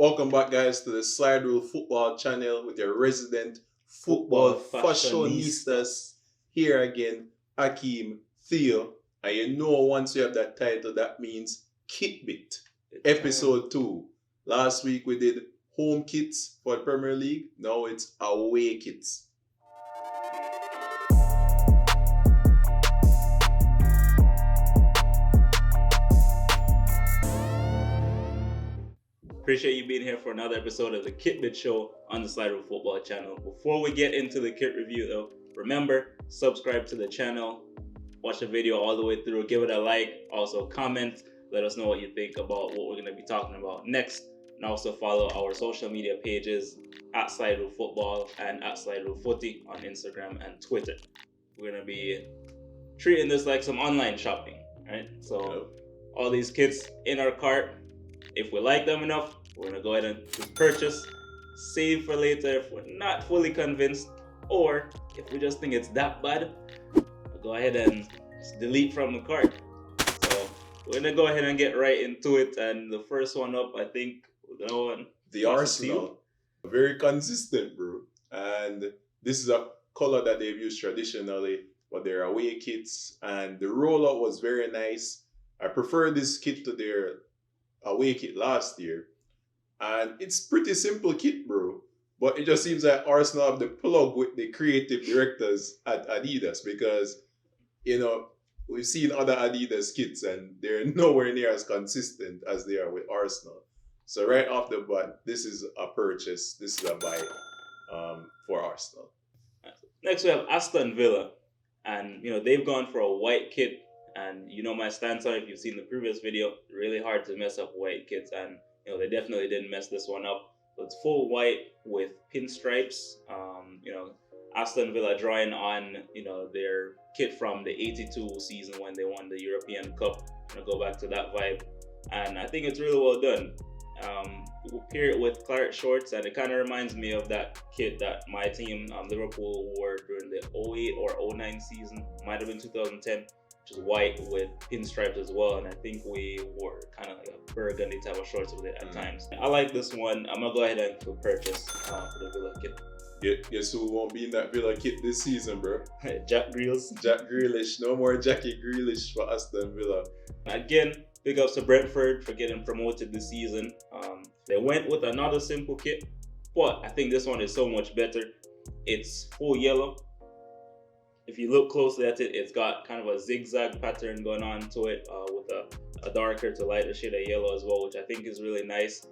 Welcome back, guys, to the Slide Rule Football channel with your resident football fashionistas. Here again, Hakeem, Theo, and you know once you have that title, that means Kitbit. Episode 2. Last week we did home kits for the Premier League. Now it's away kits. Appreciate you being here for another episode of the Kitbit Show on the Slide Rule Football channel. Before we get into the kit review though, remember, subscribe to the channel, watch the video all the way through, give it a like, also comment, let us know what you think about what we're going to be talking about next, and also follow our social media pages at Slide Rule Football and at Slide Rule Footy on Instagram and Twitter. We're going to be treating this like some online shopping, right? So all these kits in our cart. If we like them enough, we're going to go ahead and just purchase, save for later if we're not fully convinced, or if we just think it's that bad, we'll go ahead and just delete from the cart. So we're going to go ahead and get right into it, and the first one up, I think, we're going to The Arsenal. Very consistent, bro. And this is a color that they've used traditionally for their away kits, and the rollout was very nice. I prefer this kit to their away kit last year, and it's pretty simple kit, bro, but it just seems like Arsenal have the plug with the creative directors at Adidas, because we've seen other Adidas kits and they're nowhere near as consistent as they are with Arsenal. So right off the bat, this is a purchase, this is a buy for Arsenal. Next we have Aston Villa, and they've gone for a white kit. And my stance on it, if you've seen the previous video, really hard to mess up white kits, and they definitely didn't mess this one up. So it's full white with pinstripes. Aston Villa drawing on their kit from the '82 season when they won the European Cup. Go back to that vibe, and I think it's really well done. We'll pair it with claret shorts, and it kind of reminds me of that kit that my team, Liverpool, wore during the 08 or 09 season. Might have been 2010. Which is white with pinstripes as well, and I think we wore kind of like a burgundy type of shorts with it at times. I like this one. I'm gonna go ahead and purchase for the Villa kit. Guess who won't be in that Villa kit this season, bro? Jack Grealish. Jack Grealish. No more Jackie Grealish for Aston Villa. Again, big ups to Brentford for getting promoted this season. They went with another simple kit, but I think this one is so much better. It's full yellow. If you look closely at it, it's got kind of a zigzag pattern going on to it with a darker to lighter shade of yellow as well, which I think is really nice.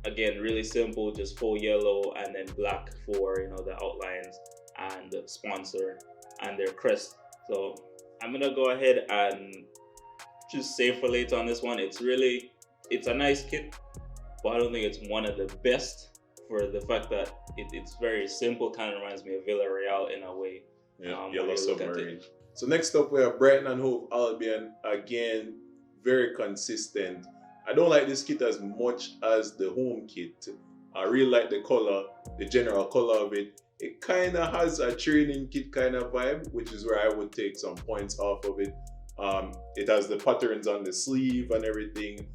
Again, really simple, just full yellow and then black for the outlines and the sponsor and their crest. So I'm gonna go ahead and just save for later on this one. It's a nice kit, but I don't think it's one of the best for the fact that it's very simple. Kind of reminds me of Villarreal in a way. Yellow submarine. So next up we have Brighton and Hove Albion. Again, very consistent. I don't like this kit as much as the home kit. I really like the color, the general color of it. It kind of has a training kit kind of vibe, which is where I would take some points off of it. It has the patterns on the sleeve and everything.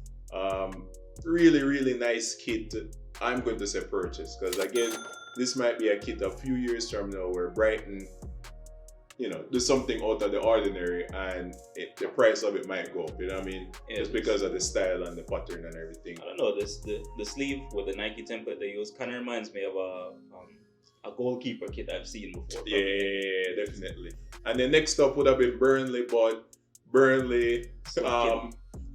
Really, really nice kit. I'm going to say purchase, because again, this might be a kit a few years from now where Brighton do something out of the ordinary, and the price of it might go up, you know what I mean? Yeah, just because of the style and the pattern and everything. I don't know, the sleeve with the Nike template they use kind of reminds me of a goalkeeper kit I've seen before. Yeah, definitely. And then next up would have been Burnley, but Burnley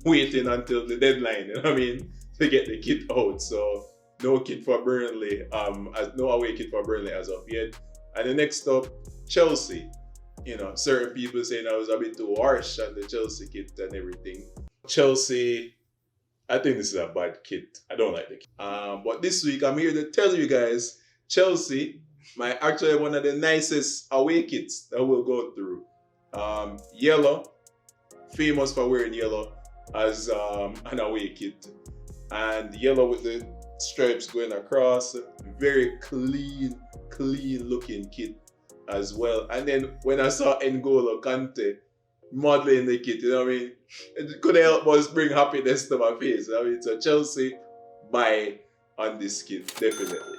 waiting until the deadline, you know what I mean, to get the kit out. So no kit for Burnley, no away kit for Burnley as of yet. And the next up, Chelsea. Certain people saying I was a bit too harsh on the Chelsea kit and everything. Chelsea, I think this is a bad kit. I don't like the kit. But this week, I'm here to tell you guys, Chelsea might actually one of the nicest away kits that we'll go through. Yellow, famous for wearing yellow as an away kit. And yellow with the stripes going across. Very clean looking kit as well. And then when I saw N'Golo Kante modeling the kit, you know what I mean, it couldn't help but bring happiness to my face. I mean, so Chelsea, buy on this kit, definitely.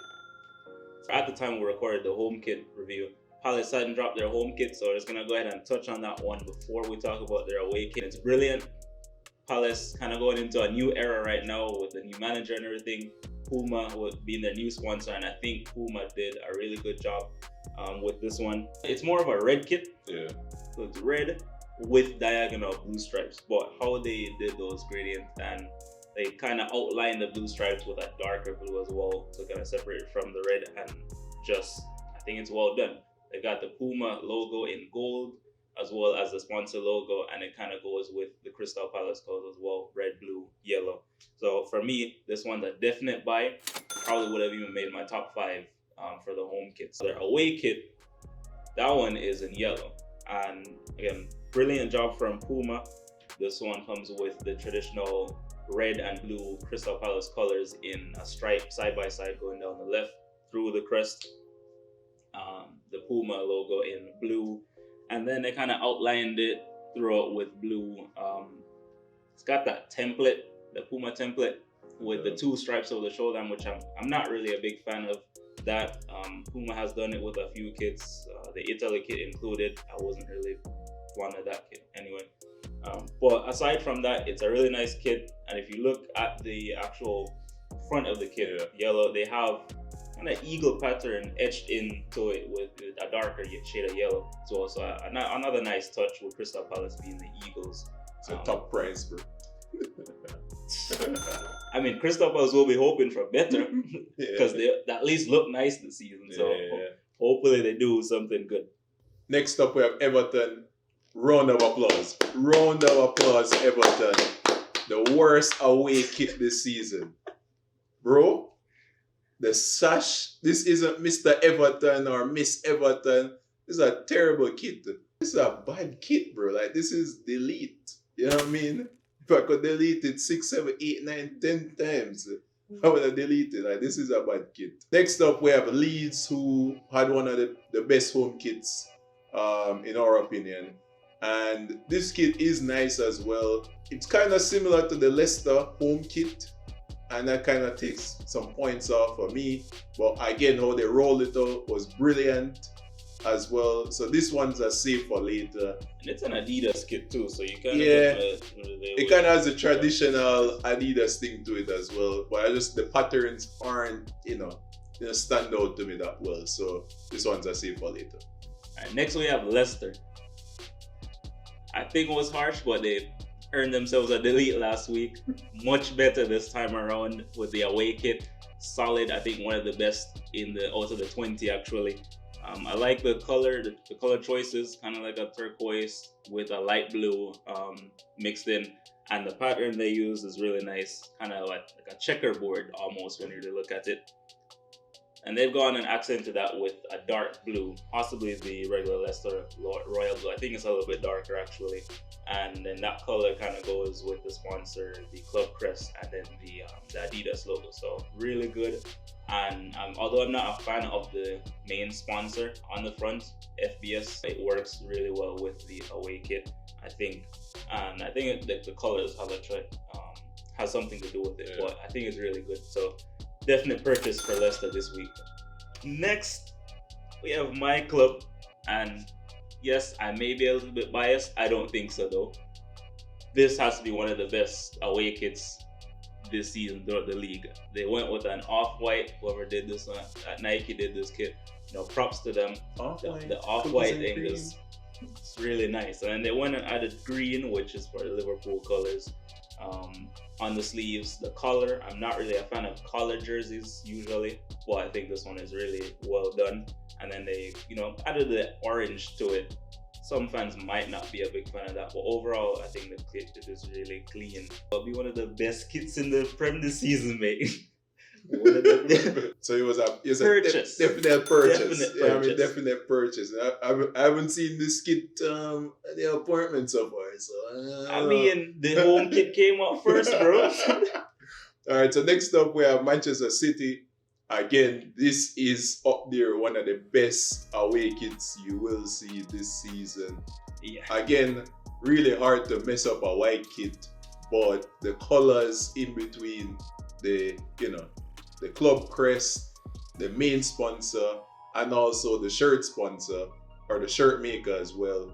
At the time we recorded the home kit review, Palace hadn't dropped their home kit, so we're just gonna go ahead and touch on that one before we talk about their away kit. It's brilliant. Palace kind of going into a new era right now with the new manager and everything. Puma being their new sponsor, and I think Puma did a really good job with this one. It's more of a red kit. Yeah. So it's red with diagonal blue stripes, but how they did those gradients, and they kind of outlined the blue stripes with a darker blue as well, to kind of separate it from the red, and just, I think it's well done. They got the Puma logo in gold as well as the sponsor logo, and it kind of goes with the Crystal Palace colors as well, red, blue, yellow. So for me, this one's a definite buy. Probably would have even made my top 5 for the home kit. So their away kit, that one is in yellow, and again, brilliant job from Puma. This one comes with the traditional red and blue Crystal Palace colors in a stripe side by side going down the left through the crest. The Puma logo in blue, and then they kind of outlined it throughout with blue. It's got that template, the Puma template, with the 2 stripes over the shoulder, which I'm not really a big fan of that. Puma has done it with a few kits, the Italy kit included. I wasn't really fond of that kit anyway. But aside from that, it's a really nice kit, and if you look at the actual front of the kit, yellow, they have kind of eagle pattern etched into it with a darker shade of yellow as well. So another nice touch with Crystal Palace being the eagles. It's a top price, bro. I mean, Crystal Palace will be hoping for better because they at least look nice this season. So hopefully they do something good. Next up, we have Everton. Round of applause. Round of applause, Everton. The worst away kit this season. Bro, the sash, this isn't Mr. Everton or Miss Everton. This is a terrible kit. This is a bad kit, bro. Like, this is delete. You know what I mean? If I could delete it 6, 7, 8, 9, 10 times, I would have deleted. Like, this is a bad kit. Next up, we have Leeds, who had one of the best home kits, in our opinion. And this kit is nice as well. It's kind of similar to the Leicester home kit, and that kind of takes some points off for me. But again, how they rolled it out was brilliant as well. So this one's a save for later. And it's an Adidas kit too, so you kind of it kind of has a traditional Adidas thing to it as well. But the patterns aren't, stand out to me that well. So this one's a save for later. All right, next we have Leicester. I think it was harsh, but they earned themselves a delete last week. Much better this time around with the away kit. Solid, I think one of the best out of the 20 actually. I like the color, the color choices, kind of like a turquoise with a light blue mixed in. And the pattern they use is really nice, kind of like a checkerboard almost when you really look at it. And they've gone and accented that with a dark blue, possibly the regular Leicester Royal Blue. I think it's a little bit darker actually. And then that color kind of goes with the sponsor, the club crest, and then the Adidas logo. So really good. And although I'm not a fan of the main sponsor on the front, FBS, it works really well with the away kit, I think. And I think the colors has something to do with it, but I think it's really good. So definite purchase for Leicester this week. Next, we have my club, and yes, I may be a little bit biased. I don't think so though. This has to be one of the best away kits this season throughout the league. They went with an off-white. Whoever did this one at Nike did this kit. Props to them. The off-white thing is really nice. And then they went and added green, which is for the Liverpool colors. On the sleeves, the collar. I'm not really a fan of collar jerseys usually, but I think this one is really well done. And then they, added the orange to it. Some fans might not be a big fan of that, but overall, I think the kit is really clean. It'll be one of the best kits in the Prem this season, mate. So it was a purchase. Definite purchase. Definite purchase. I haven't seen this kit at the appointment so far. So the home kit came out first, bro. All right. So next up, we have Manchester City. Again, this is up there, one of the best away kits you will see this season. Yeah. Again, really hard to mess up a white kit, but the colors in between the the club crest, the main sponsor, and also the shirt sponsor or the shirt maker as well.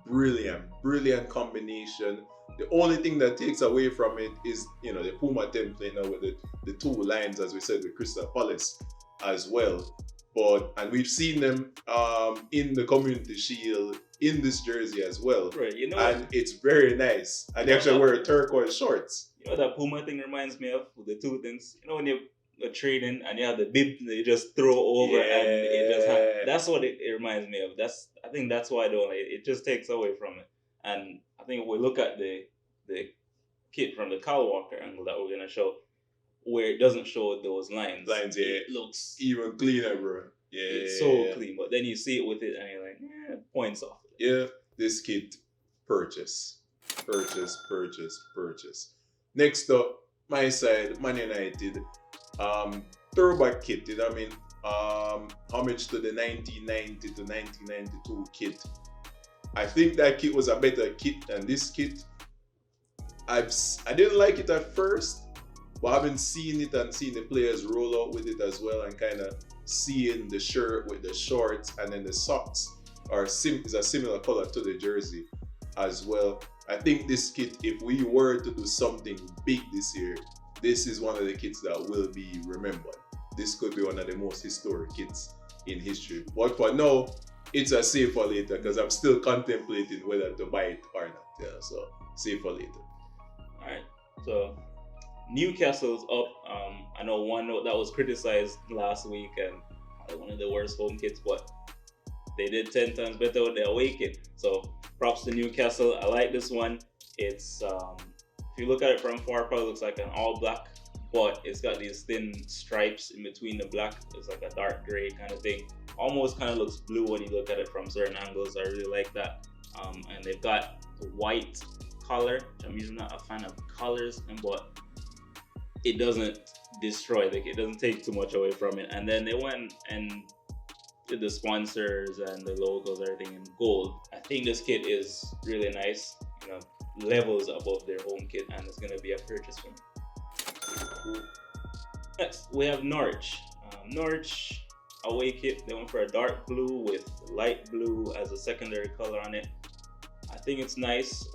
Brilliant combination. The only thing that takes away from it is the Puma template now with the two lines, as we said, with Crystal Palace as well. And we've seen them in the Community Shield in this jersey as well. Right, and it's very nice. And they actually wear turquoise shorts. You know that Puma thing reminds me of the two things. When you're training and you have the bib that you just throw over and it just that's what it reminds me of. I think that's why I don't like it. It just takes away from it. And I think if we look at the kit from the Kyle Walker angle that we're gonna show, where it doesn't show those lines, it looks even cleaner, bro. Yeah, it's so clean. But then you see it with it, and you're like, points off. Yeah, this kit, purchase. Next up, my side, Man United, throwback kit. Homage to the 1990 to 1992 kit. I think that kit was a better kit than this kit. I didn't like it at first. But I've been seeing it and seeing the players roll out with it as well, and kind of seeing the shirt with the shorts, and then the socks is a similar color to the jersey as well. I think this kit, if we were to do something big this year, this is one of the kits that will be remembered. This could be one of the most historic kits in history. But for now, it's a save for later, because I'm still contemplating whether to buy it or not. Yeah, so save for later. All right, so Newcastle's up. I know one note that was criticized last week and one of the worst home kits, but they did 10 times better with their away kit. So props to Newcastle. I like this one. It's if you look at it from far, probably looks like an all black, but it's got these thin stripes in between the black. It's like a dark gray kind of thing. Almost kind of looks blue when you look at it from certain angles. I really like that. And they've got white collar. I'm usually not a fan of colors, but it doesn't destroy, it doesn't take too much away from it. And then they went and did the sponsors and the logos, everything in gold. I think this kit is really nice, levels above their home kit, and it's going to be a purchase for me. Next, we have Norwich. Norwich away kit, they went for a dark blue with light blue as a secondary color on it. I think it's nice.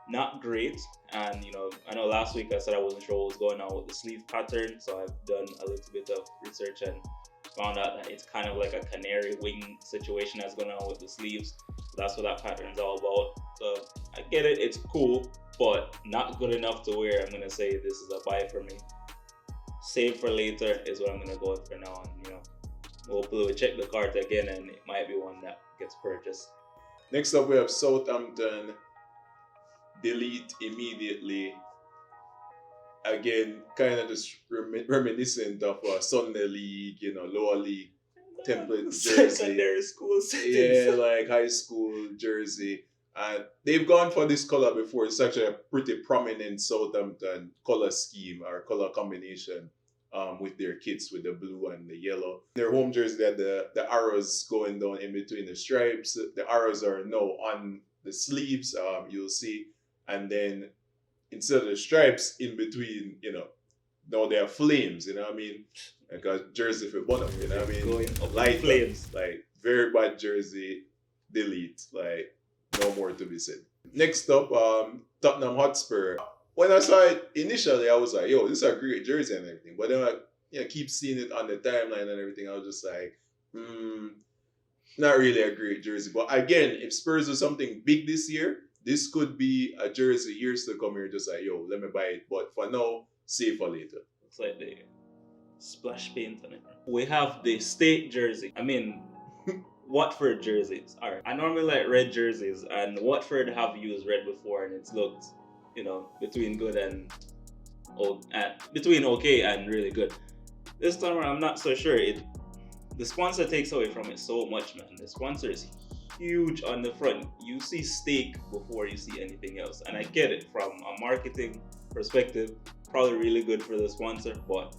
Not great, and I know last week I said I wasn't sure what was going on with the sleeve pattern, so I've done a little bit of research and found out that it's kind of like a canary wing situation that's going on with the sleeves. That's what that pattern's all about. So I get it, it's cool, but not good enough to where I'm gonna say this is a buy for me. Save for later is what I'm gonna go with for now, and hopefully we'll check the cards again and it might be one that gets purchased. Next up we have Southampton. Delete immediately. Again, kind of just reminiscent of Sunday League, lower league template jersey. Secondary school settings. Yeah, like high school jersey. And they've gone for this color before. It's actually a pretty prominent Southampton color scheme or color combination with their kits, with the blue and the yellow. Their home jersey, they had the arrows going down in between the stripes. The arrows are now on the sleeves, you'll see. And then instead of the stripes in between, now they have flames, Like a jersey for bottom, Light flames. Like, very bad jersey, delete. Like, no more to be said. Next up, Tottenham Hotspur. When I saw it initially, I was like, yo, this is a great jersey and everything. But then I keep seeing it on the timeline and everything. I was just like, not really a great jersey. But again, if Spurs do something big this year, this could be a jersey years to come here, just like, yo, let me buy it. But for now, save for later. Looks like the splash paint on it. We have the state jersey. Watford jerseys. Alright, I normally like red jerseys, and Watford have used red before, and it's looked, between good and between okay and really good. This time around, I'm not so sure. The sponsor takes away from it so much, man. The sponsor is huge on the front. You see steak before you see anything else, and I get it from a marketing perspective. Probably really good for the sponsor, but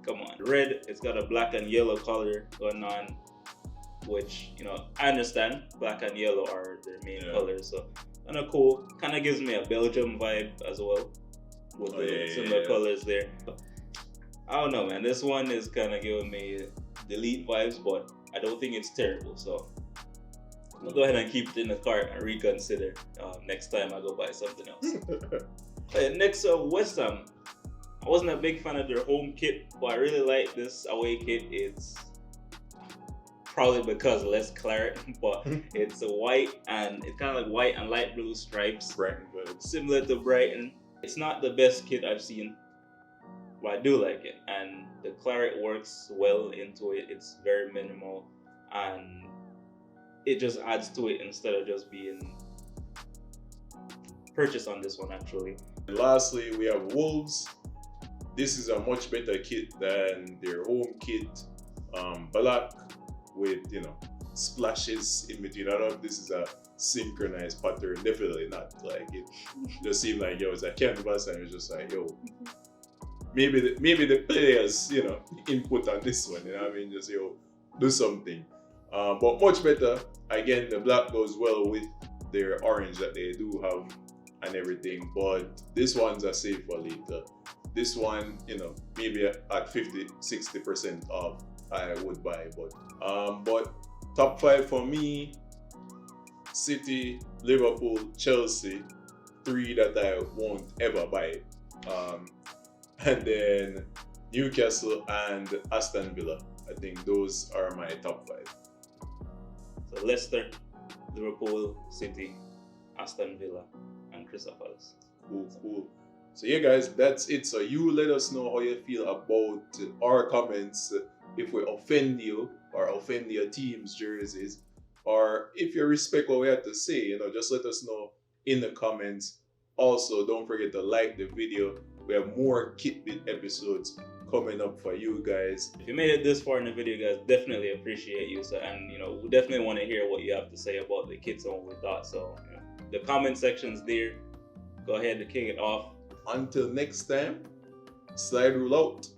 come on. Red, it's got a black and yellow color going on, which I understand. Black and yellow are their main colors, so kind of cool. Kind of gives me a Belgium vibe as well. with Oh, the yeah, similar yeah. colors there. I don't know, man. This one is kind of giving me delete vibes, but I don't think it's terrible. So I'll go ahead and keep it in the cart and reconsider next time I go buy something else. Next up, West Ham. I wasn't a big fan of their home kit, but I really like this away kit. It's probably because less claret, but it's a white and it's kind of like white and light blue stripes, Brighton vibes. similar to Brighton. It's not the best kit I've seen, but I do like it, and the claret works well into it. It's very minimal, and it just adds to it instead of just being purchased on this one actually. And lastly, we have Wolves. This is a much better kit than their home kit. Black with, splashes in between. I don't know if this is a synchronized pattern. Definitely not. Like, it just seemed like, it's a canvas, and it's just like, maybe the players, input on this one. I mean, just do something. But much better. Again, the black goes well with their orange that they do have and everything. But this one's a save for later. This one, maybe at 50-60% off, I would buy. But top 5 for me: City, Liverpool, Chelsea. 3 that I won't ever buy. And then Newcastle and Aston Villa. I think those are my top 5. So Leicester, Liverpool, City, Aston Villa, and Crystal Palace. Cool. So yeah, guys, that's it. So you let us know how you feel about our comments, if we offend you or offend your team's jerseys, or if you respect what we have to say, just let us know in the comments. Also, don't forget to like the video. We have more Kitbit episodes coming up for you guys. If you made it this far in the video, guys, definitely appreciate you. So, and we definitely want to hear what you have to say about the kits and what we thought. So, the comment section's there. Go ahead to kick it off. Until next time, Slide Rule out.